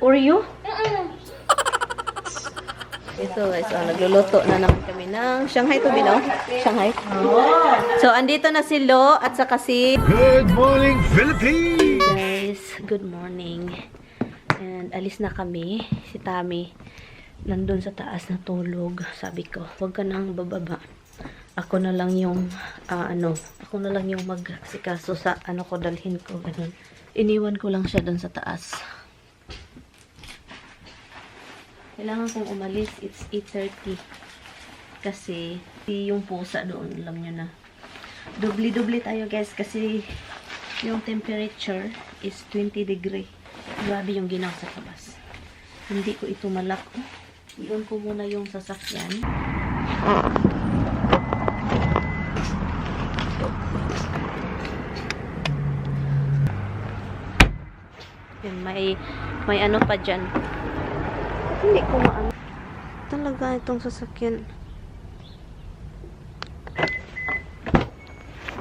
Oreo? Ito guys, nagluluto na naman kami ng Shanghai to be, no? Shanghai. So, andito na si Lo at saka si... Good morning, Philippines! Guys, good morning. And alis na kami. Si Tami nandun sa taas na tulog. Sabi ko, huwag ka nang bababa. Ako na lang yung, ako na lang yung magsikaso sa ko dalhin ko. Ganun. Iniwan ko lang siya dun sa taas. Kailangan kong umalis. It's 8:30. Kasi, yung pusa doon, alam nyo na. Dubli-dubli tayo guys. Kasi, yung temperature is 20 degree. Grabe yung ginaw sa labas. Hindi ko ito malak. Iyon ko muna yung sasakyan. Yan, may ano pa dyan. Hindi ko maano. Talaga itong sasakyan.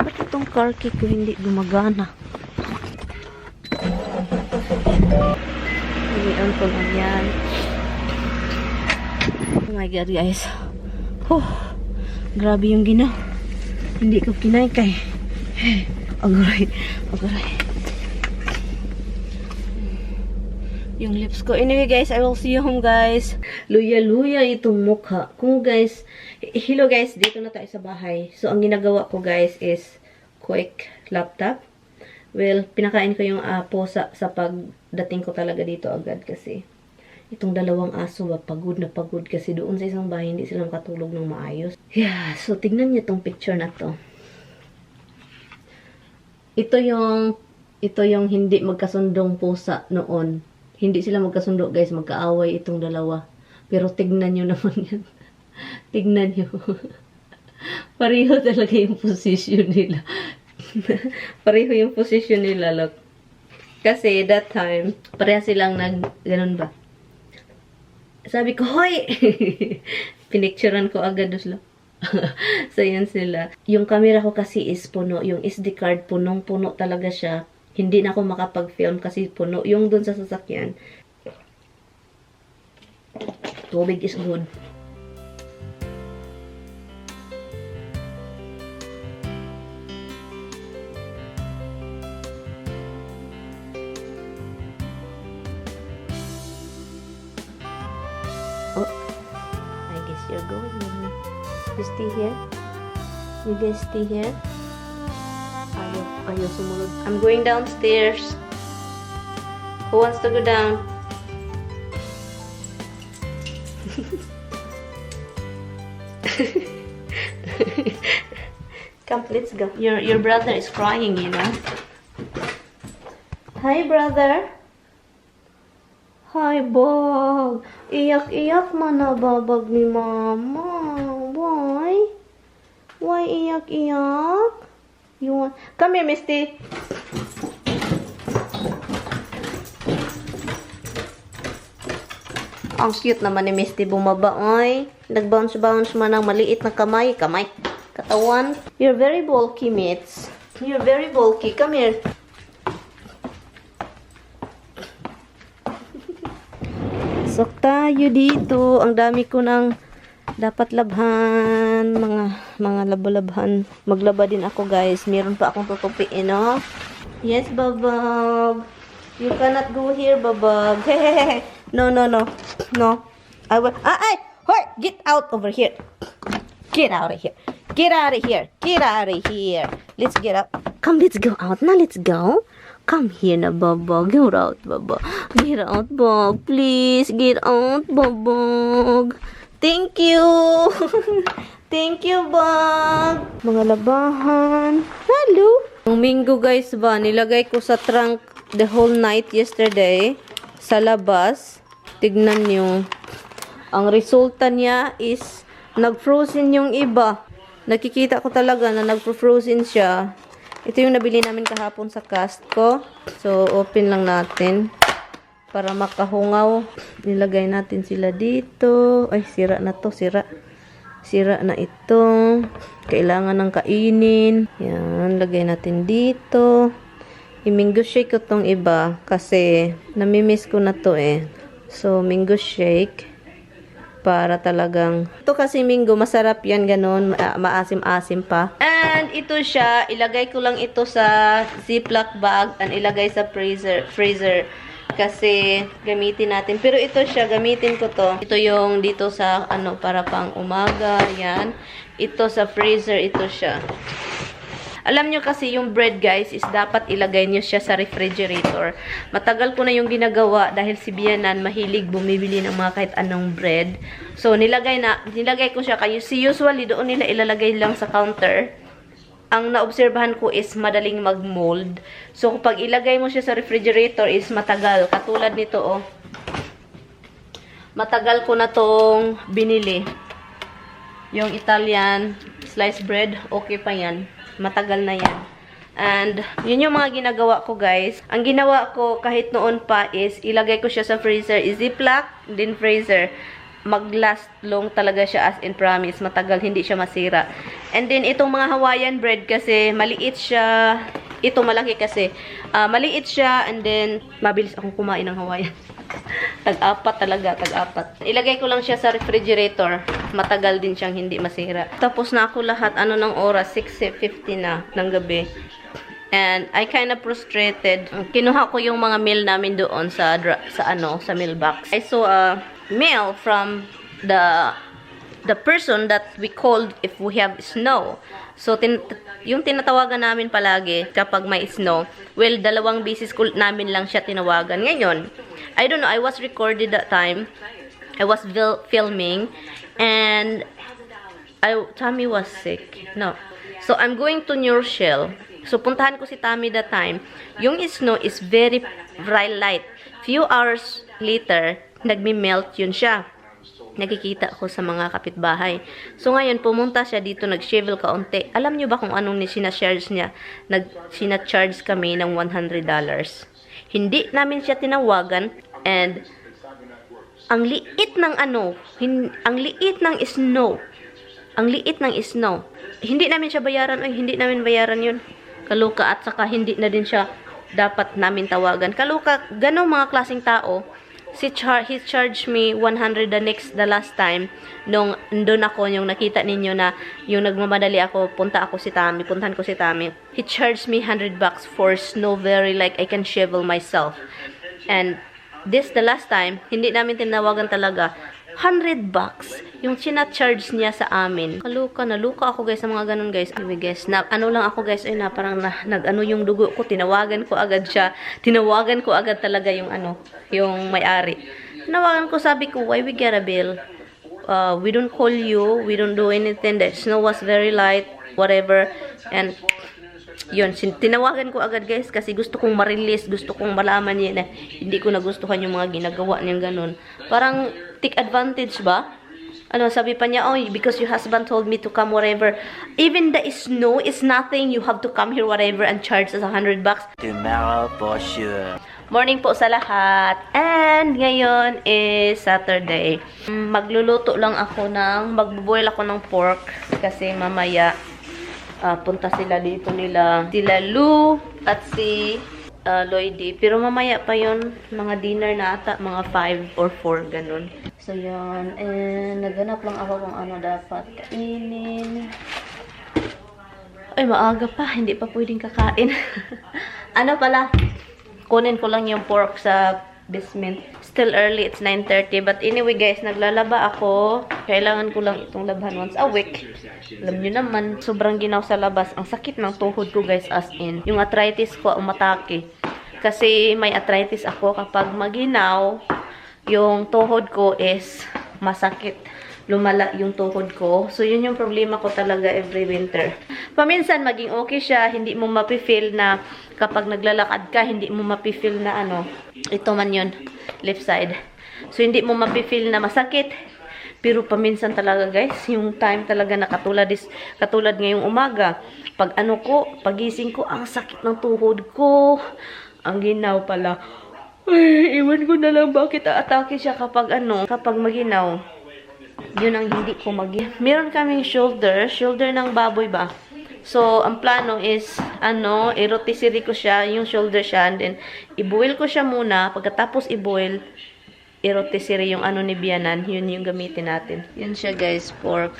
Ba't itong car key ko hindi gumagana? Hilian ko lang yan. Oh my god guys. Grabe yung ginaw. Hindi ko kinaykay. Aguray. Yung lips ko. Anyway guys, I will see you home guys. Luya-luya itong mukha. Kung guys, hello guys, dito na tayo sa bahay. So, ang ginagawa ko guys is quick laptop. Well, pinakain ko yung apo sa pagdating ko talaga dito agad kasi itong dalawang aso pagod na pagod kasi doon sa isang bahay hindi sila makatulog ng maayos. Yeah, so tignan niyo tong picture na to. Ito yung hindi magkasundong pusa noon. Hindi sila magkasundo, guys. Magkaaway itong dalawa. Pero tignan nyo naman yan. Tignan nyo. Pareho talaga yung position nila. Pareho yung position nila, look. Kasi that time, pareha silang ganun ba? Sabi ko, hoy! Pinicturean ko agad duslo. So, yan sila. Yung camera ko kasi is puno. Yung SD card, punong-puno talaga siya. Hindi na ako makapag-film kasi puno. Yung dun sa sasakyan. Tubig is good. Oh, I guess you're going. You stay here? You guys stay here? Ayaw sumunod. I'm going downstairs. Who wants to go down? Come, let's go. Your brother is crying, you know. Hi, brother. Hi, Bog. Iyak-iyak man na babag ni Mama. Why? Why iyak-iyak? You want... Come here, Misty. Ang cute naman ni Misty bumaba. Ay, nag-bounce-bounce man ng maliit na kamay. Katawan. You're very bulky, mates. You're very bulky. Come here. Sok tayo dito. Ang dami ko ng dapat labhan, mga labalabhan. Maglaba din ako, guys. Meron pa akong tutupiin, no? Yes, Babag. You cannot go here, Babag. Hehehe. No. I will. Hoy! Get out over here. Get out of here. Get out of here. Get out of here. Let's get out. Come, let's go out. Now, let's go. Come here na, Babag. Get out, Babag. Get out, Babag. Please, get out, Babag. Thank you! Thank you, Bog! Mga labahan. Hello! Ang minggo, guys, ba? Nilagay ko sa trunk the whole night yesterday. Sa labas. Tignan nyo. Ang resulta niya is nag-frozen yung iba. Nakikita ko talaga na nag-frozen siya. Ito yung nabili namin kahapon sa Costco. So, open lang natin. Para makahungaw. Nilagay natin sila dito. Ay, sira na to. Sira na ito. Kailangan ng kainin. Yan. Lagay natin dito. I-mango shake ko tong iba kasi namimiss ko na to eh. So, mango shake para talagang... Ito kasi mango, masarap yan ganun, maasim-asim pa. And ito siya, ilagay ko lang ito sa Ziploc bag and ilagay sa freezer. Kasi gamitin natin. Pero ito siya, gamitin ko to. Ito yung dito sa ano, para pang umaga, yan. Ito sa freezer, ito siya. Alam nyo kasi yung bread guys is dapat ilagay nyo siya sa refrigerator. Matagal ko na yung ginagawa dahil si Bianan mahilig bumibili ng mga kahit anong bread. So nilagay ko siya kayo. Si usually doon nila ilalagay lang sa counter. Ang naobserbahan ko is madaling mag-mold. So kapag ilagay mo siya sa refrigerator is matagal. Katulad nito oh. Matagal ko na tong binili. Yung Italian sliced bread, okay pa yan. Matagal na yan. And, yun yung mga ginagawa ko, guys. Ang ginawa ko, kahit noon pa, is ilagay ko siya sa freezer. Ziploc, din freezer. Mag-last long talaga siya as in promise. Matagal, hindi siya masira. And then, itong mga Hawaiian bread kasi, maliit siya. Ito, malaki kasi. Maliit siya, and then, mabilis akong kumain ng Hawaiian. Tag-apat talaga, tag-apat. Ilagay ko lang siya sa refrigerator. Matagal din siyang hindi masira. Tapos na ako lahat, ano ng oras, 6:50 na ng gabi. And I kind of frustrated. Kinuha ko yung mga meal namin doon sa mailbox. I saw a mail from the person that we called if we have snow. So, yung tinatawagan namin palagi kapag may snow, well, 2 beses namin lang siya tinawagan. Ngayon, I don't know, I was recorded that time. I was filming, and Tommy was sick. No. So, I'm going to New Rochelle. So, puntahan ko si Tommy that time. Yung snow is very light. Few hours later, nagmi-melt yun siya. Nakikita ko sa mga kapitbahay. So, ngayon, pumunta siya dito, nag-shovel kaunti. Alam nyo ba kung anong sinacharge niya? Sinacharge kami ng $100. Hindi namin siya tinawagan, and ang liit ng ang liit ng snow. Ang liit ng snow. Hindi namin siya bayaran, hindi namin bayaran yun. Kaluka, at saka hindi na din siya dapat namin tawagan. Kaluka, ganong mga klaseng tao. He charged me 100 the last time nung doon ako, yung nakita ninyo na yung nagmamadali ako, puntahan ko si Tommy. He charged me $100 for snow, very like I can shovel myself. And the last time, hindi namin tinawagan talaga. $100 yung sinacharge niya sa amin. Naluka ako guys sa mga ganun guys. Anyway guys, ano lang ako guys, parang nag-ano yung dugo ko, tinawagan ko agad siya. Tinawagan ko agad talaga yung yung may-ari. Tinawagan ko, sabi ko, why we get a bill? We don't call you, we don't do anything. The snow was very light, whatever. And yun, tinawagan ko agad guys kasi gusto kong ma-release, gusto kong malaman niya na hindi ko nagustuhan yung mga ginagawa niyang ganun. Parang take advantage ba? Sabi pa niya, oh, because your husband told me to come whatever. Even the snow is nothing, you have to come here whatever and charge us $100. Tomorrow for sure. Morning po sa lahat. And ngayon is Saturday. Magluluto lang ako magbuboil ako ng pork kasi mamaya punta sila dito sila Lou at si Lloydie. Pero mamaya pa yon, mga dinner na ata, mga 5 or 4, ganun. So, yun. And naghanap lang ako kung ano dapat kainin. Ay, maaga pa. Hindi pa pwedeng kakain. Ano pala? Kunin ko lang yung pork sa basement. Still early, it's 9:30. But anyway guys, naglalaba ako. Kailangan ko lang itong labhan once a week. Alam nyo naman, sobrang ginaw sa labas. Ang sakit ng tuhod ko guys, as in. Yung arthritis ko umatake. Kasi may arthritis ako kapag maginaw, yung tuhod ko is masakit. Lumala yung tuhod ko. So, yun yung problema ko talaga every winter. Paminsan, maging okay siya. Hindi mo mapifeel na kapag naglalakad ka, hindi mo mapifeel na ito man yun, left side. So, hindi mo mapifeel na masakit. Pero paminsan talaga guys, yung time talaga na katulad ngayong umaga. Pagising ko, ang sakit ng tuhod ko. Ang ginaw pala. Ay, iwan ko na lang bakit aatake siya kapag maginaw. Yun ang hindi ko meron kaming shoulder ng baboy ba? So, ang plano is, i-rotisserie ko siya, yung shoulder siya, and then, i-boil ko siya muna. Pagkatapos i-boil, i-rotisserie yung ni biyanan. Yun yung gamitin natin. Yun siya, guys, pork.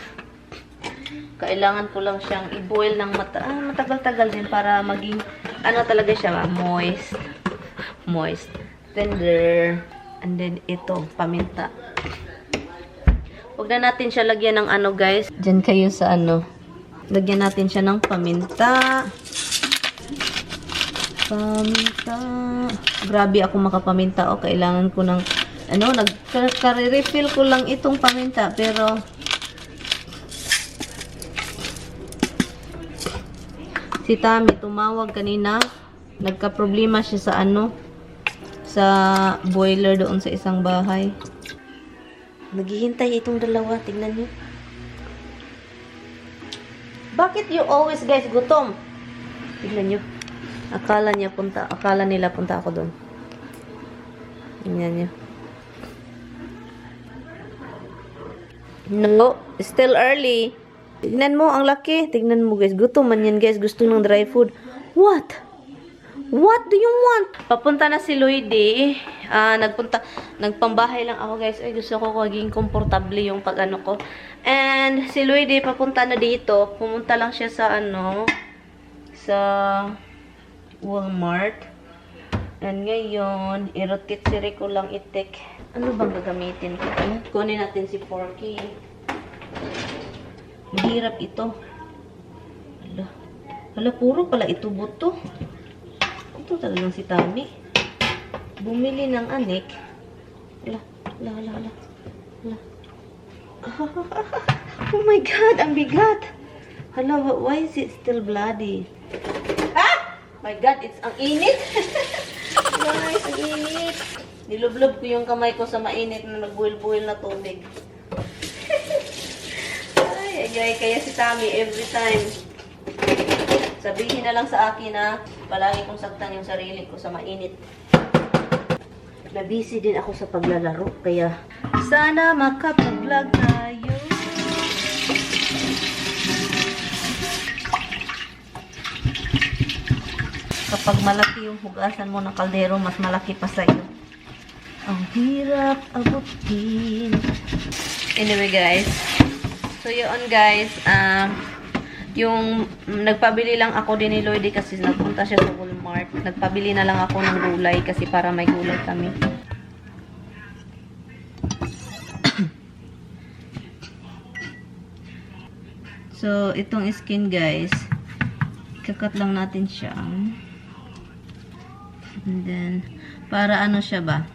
Kailangan ko lang siyang i-boil ng matagal-tagal din para maging, talaga siya, moist. Moist. Tender. And then, ito, paminta. Huwag na natin siya lagyan ng guys. Diyan kayo sa lagyan natin siya ng paminta. Paminta. Grabe ako makapaminta. Kailangan ko ng, nagka-refill ko lang itong paminta. Pero, si Tami, tumawag kanina. Nagka-problema siya sa sa boiler doon sa isang bahay. Naghihintay itong dalawa. Tingnan niyo. Bakit you always guys gutom? Tingnan niyo. Akala nila punta ako doon. Tingnan niyo. No, still early. Tingnan mo, ang laki. Tingnan mo guys. Gutom man yan guys. Gusto ng dry food. What? What do you want? Papunta na si Lloydie. Nagpambahay lang ako guys. Ay, gusto ko maging komportable yung ko. And si Lloydie papunta na dito. Pumunta lang siya sa sa Walmart. And ngayon, i-rotisserie ko lang itik. Ano bang gagamitin ko? Kunin natin si Porky. Mahirap ito. Hala, puro pala ito buto. Ito talagang si Tami. Bumili ng anik. Hala. Oh my God, ang bigat. Hala, why is it still bloody? My God, ang init. Guys, ang init. Nilublob ko yung kamay ko sa mainit na nagbuhil-buhil na tubig. Ay, kaya si Tami every time. Sabihin na lang sa akin na palagi kong saktan yung sarili ko sa mainit. Nabisi din ako sa paglalaro, kaya sana makapag-vlog tayo. Kapag malaki yung hugasan mo ng kaldero, mas malaki pa sa'yo. Ang hirap abutin. Anyway guys, so yun guys, yung nagpabili lang ako din ni Lloydie kasi nagpunta siya sa Walmart. Nagpabili na lang ako ng gulay kasi para may gulay kami. So, itong skin guys, ikakat lang natin siya. And then, para siya ba?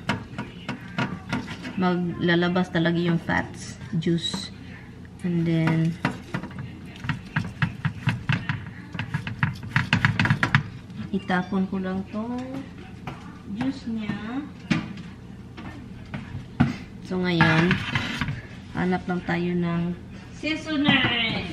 Maglalabas talaga yung fats, juice. And then, itapon ko lang tong juice niya. So, ngayon, hanap lang tayo ng seasoner.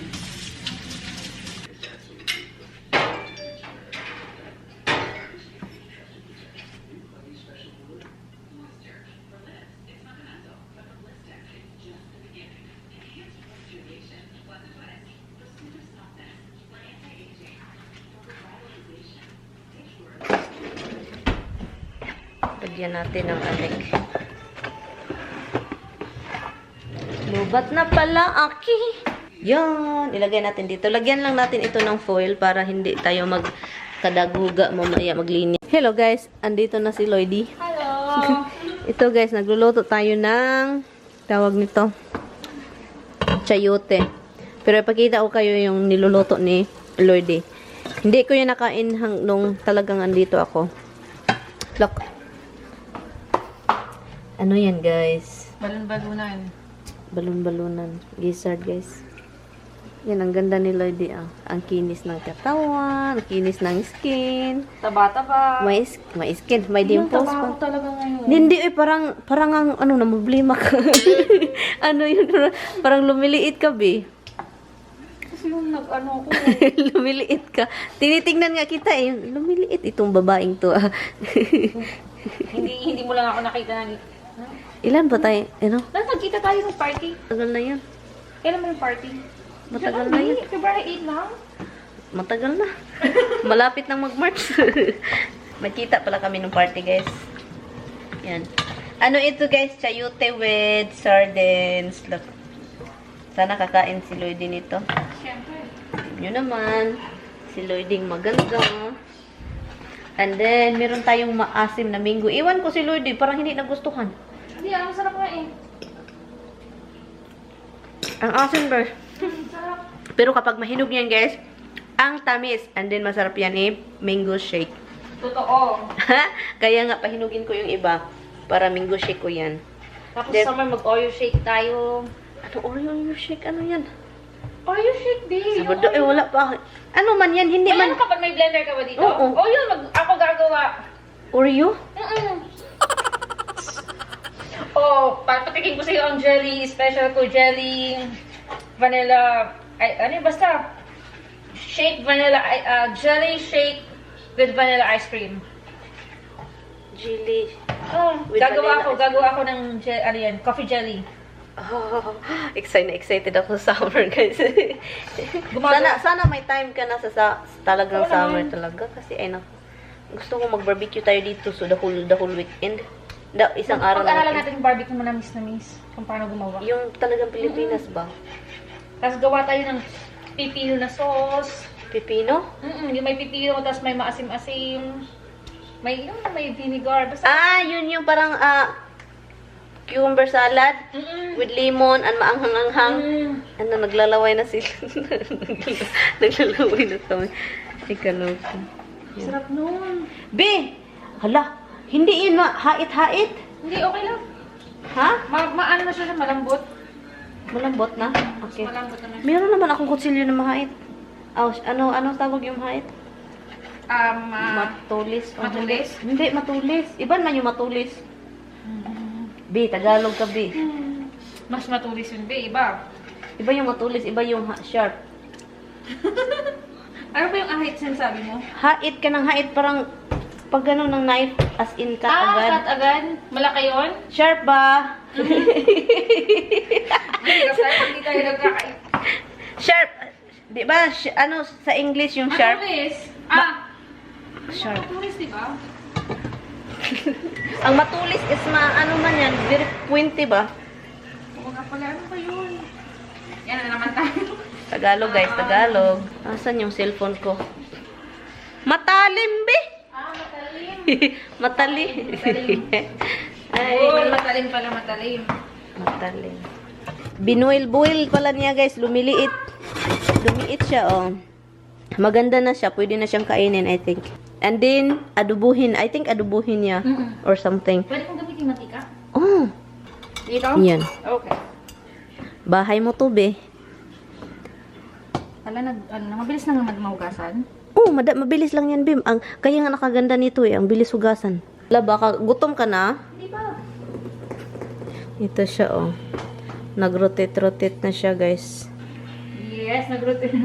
Lagyan natin ng anik. Lubat na pala, Aki. Yan. Ilagay natin dito. Lagyan lang natin ito ng foil para hindi tayo magkadaguga mamaya maglinis. Hello guys. Andito na si Lloydie. Hello! Ito guys, nagluluto tayo ng tawag nito. Chayote. Pero ipakita ko kayo yung niluluto ni Lloydie. Hindi ko yan nakain nung talagang andito ako. Look. Ano yan, guys? Balon-balunan. Balon-balunan. Gizzard, guys. Yan, ang ganda ni Lloydie, ah. Ang kinis ng katawan, ang kinis ng skin. Taba-taba. May skin, may dimples Yung taba ko pa. talaga ngayon. Hindi, parang ang, namumblima ka. Yun, parang lumiliit ka, be. Kasi yung ko. Lumiliit ka. Tinitingnan nga kita, eh. Lumiliit itong babaeng to, ah. hindi mo lang ako nakita na. Ilan ba tayo? Nagkita tayo ng party. Tagal na yun. Kailan mo yung party? Matagal na yun. February 8 lang? Matagal na. Malapit nang mag-March. Magkita pala kami ng party, guys. Yan. Ano ito, guys? Chayote with sardines. Look. Sana kakain si Lloydie nito. Siyempre. Yun naman. Si Lloydie maganda. And then, meron tayong maasim na minggo. Iwan ko si Lloydie. Parang hindi nagustuhan. Hindi, masarap nga eh. Ang asim, guys. Sarap. Pero kapag mahinog yan, guys, ang tamis. And then, masarap yan eh. Mango shake. Totoo. Kaya nga, pahinugin ko yung iba. Para mango shake ko yan. Tapos Then- summer mag-Oreo shake tayo. Ano, Oreo shake? Ano yan? Oreo shake din. Sabado, wala pa. Ano man yan? Hindi May man. ano kapag may blender ka ba dito? Oo. Oh, yun. Ako gagawa. Oreo? Oh, papatikin ko sa'yo ang jelly. Special ko jelly. Vanilla. Ay, ano yun? Basta. Shake vanilla. Jelly shake with vanilla ice cream. Jelly. Oh, With gagawa vanilla ako ng ano yan, coffee jelly. Oh, excited ako sa summer, guys. Gumagawa- sana may time ka na sa talagang Oo summer naman. talaga. Kasi, ay naku. Gusto ko mag-barbecue tayo dito so the whole weekend. Isang araw Pag-aralan na. natin yung barbecue mo na miss kung paano gumawa. Yung talagang Pilipinas ba? Tapos gawa tayo ng pipino na sauce. Pipino? Yung may pipino, tapos may maasim-asim. May vinegar. Basta. Yun yung parang cucumber salad with lemon and maanghang-anghang. Ano, naglalaway na sila. Naglalaway na kami. Si Kaloka. Sarap nun. Be! Hala, hindi yun hait-hait. Hindi, okay lang. Ha? Maano na siya, malambot. Malambot na? Okay. Malambot naman. Meron naman akong kutsilyo na mahait. Ano tawag yung mahait? Matulis. o Matulis? Hindi, matulis. Iba man yung matulis. Be, Tagalog ka, Be. Mas matulis yun, be, iba. Iba yung matulis, iba yung sharp. Ano ba yung ahit sinasabi mo? Hait ka ng hait, parang pag ganun ng knife, as in cut agad. Cut agad? Malaki yun? Sharp ba? Hindi tayo nagkakain. Sharp. Di ba, ano sa English yung sharp? Matulis? Sharp. Matulis, di ba? Ang matulis is ano man yan, very pointy ba? Oo nga pala, ano ba yun? Yan na naman tayo. Tagalog, guys, Tagalog. Asan yung cellphone ko? Matalim, be! Matalim. Matalim. Ay, Matalim pala, matalim. matalim. Binuil-buil pala niya, guys. Lumiliit. Lumiit siya, oh. Maganda na siya. Pwede na siyang kainin, I think. And then, adubuhin. I think adubuhin niya. Or something. Pwede kong gamitin mantika? Oh, Dito? yan. Okay. Bahay mo to, be. Mabilis lang naman mahugasan. Oh, mabilis lang yan, Bim. Kaya nga nakaganda nito eh. Ang bilis hugasan. Wala, baka gutom ka na. Hindi ba? Ito siya, oh. Nag-rotate na siya, guys. Yes, nag-rotate.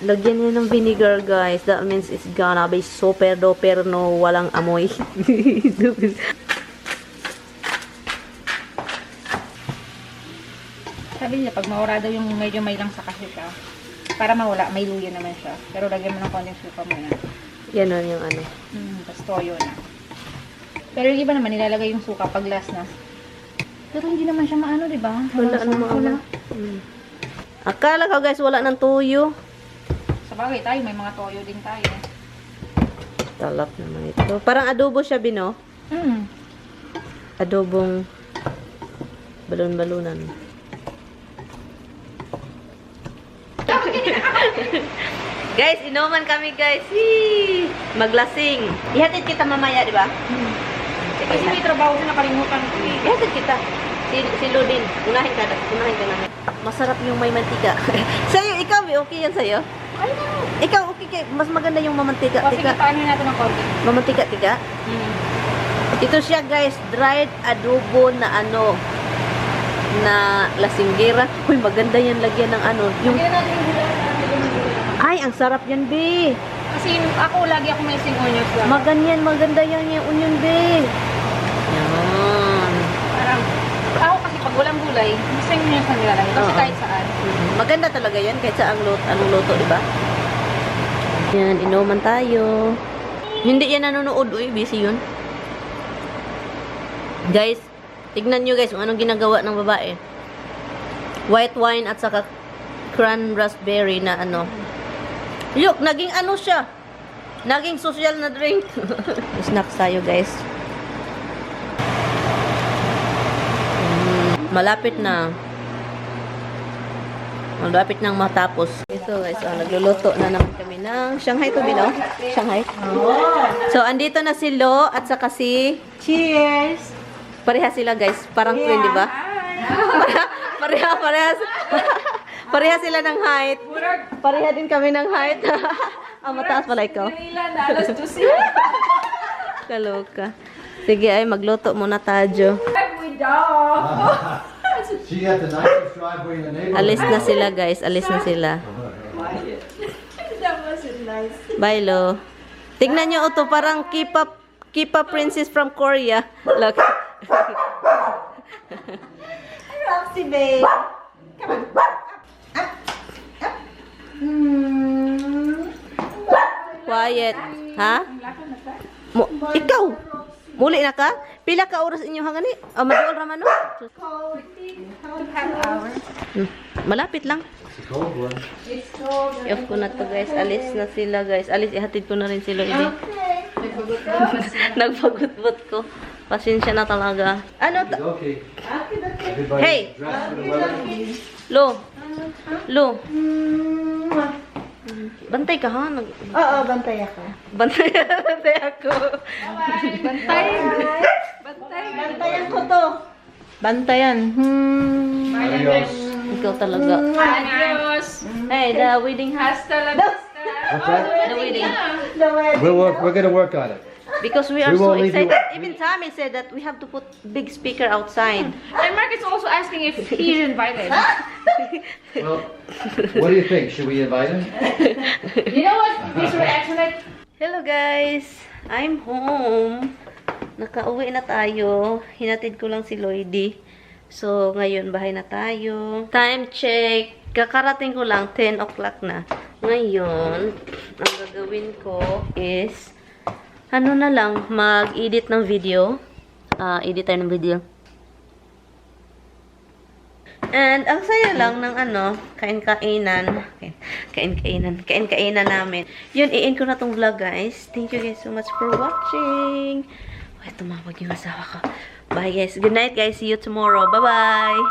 Lagyan niya ng vinegar, guys. That means it's gonna be super duper no walang amoy. Sabi niya, pag maura daw yung medyo may lang sa kasika, para mawala, may luya naman siya. Pero lagyan mo ng konting suka muna. Yan on yung ano. Tapos toyo na. Pero yung iba naman, nilalagay yung suka pag last na. Pero hindi naman siya maano, di ba? Wala namang ano. Akala ko, guys, wala ng tuyo. Sa bagay tayo, may mga toyo din tayo. Talap naman ito. Parang adobo siya, Bino. Adobong balon-balunan. Guys, inuman kami guys. Hee! Maglasing. Ihatid kita mamaya, di ba? Kasi may trabaho ko nakalimutan ko eh. Ihatid kita. Si Ludin. Unahin ka namin. Masarap yung may mantika. Sa'yo, ikaw, okay yan sa'yo? Ay, no. Ikaw, okay. Mas maganda yung mamantika. O, sige, paano natin ng konti? Mamantika, tika. Ito siya guys, dried adobo na na lasinggera. Uy, maganda yan lagyan ng yung Lagyan natin yung gulay. ay, ang sarap yan, be. Kasi ako, lagi ako may onions lang. Maganda yan yung onion, be. Yan. Parang, ako kasi pag walang gulay, gusto yung onions na nilalagay. Kasi Oo. kahit saan. Maganda talaga yan kahit sa anong luto, di ba? Yan, inuman tayo. Hindi yan nanonood, uy, busy yun. Guys, tignan nyo guys kung anong ginagawa ng babae. White wine at saka cran raspberry na Look, naging siya. Naging social na drink. Snacks tayo guys. Malapit na. Malapit nang matapos. Ito guys, nagluluto na naman kami ng Shanghai to bino. Shanghai. So, andito na si Lo at saka si Cheers! pareha sila guys. Parang twin, di ba? Pareha sila ng height. Pareha din kami ng height. Mataas pala ikaw. Kaloka. Sige ay, magluto muna tayo. She had the nicest driveway in the neighborhood. Alis na sila guys. Alis na sila. That wasn't nice. Bye, Lo. Tignan nyo ito. Parang K-pop princess from Korea. Look. Roxy, babe. Come on. Up. Up. Quiet. Ha? Ikaw. Muli na ka? Pila ka oras inyo hangani? Maduol raman no? Malapit lang. It's a cold one. I-off ko na to guys. Alis na sila guys. Alis, ihatid ko na rin sila. Nagpagutbot ko. Pasensya na talaga. It's okay. Everybody Hey! dressed for the weather. Lo. Bantay ka ha? Oo, bantay ako. Bantay ako. Bantayan ko to. Bantayan. Adios. Ikaw talaga. Adios! Hey, the wedding has Hasta la vista! What's that? the wedding. The wedding. We're gonna work on it. Because we are We so won't leave you- excited. Even Tommy said that we have to put big speaker outside. And Mark is also asking if he's invited. Well, what do you think? Should we invite him? You know what? His reaction like, Hello guys! I'm home. Nakauwi na tayo. Hinatid ko lang si Lloydie. So, ngayon bahay na tayo. Time check. Kakarating ko lang 10 o'clock na. Ngayon, ang gagawin ko is na lang, mag-edit ng video. Edit tayo ng video. And, ang saya lang ng kain-kainan namin. Yun, i-end ko na tong vlog, guys. Thank you guys so much for watching. Ay, tumawag yung asawa ko. Bye, guys. Good night, guys. See you tomorrow. Bye-bye.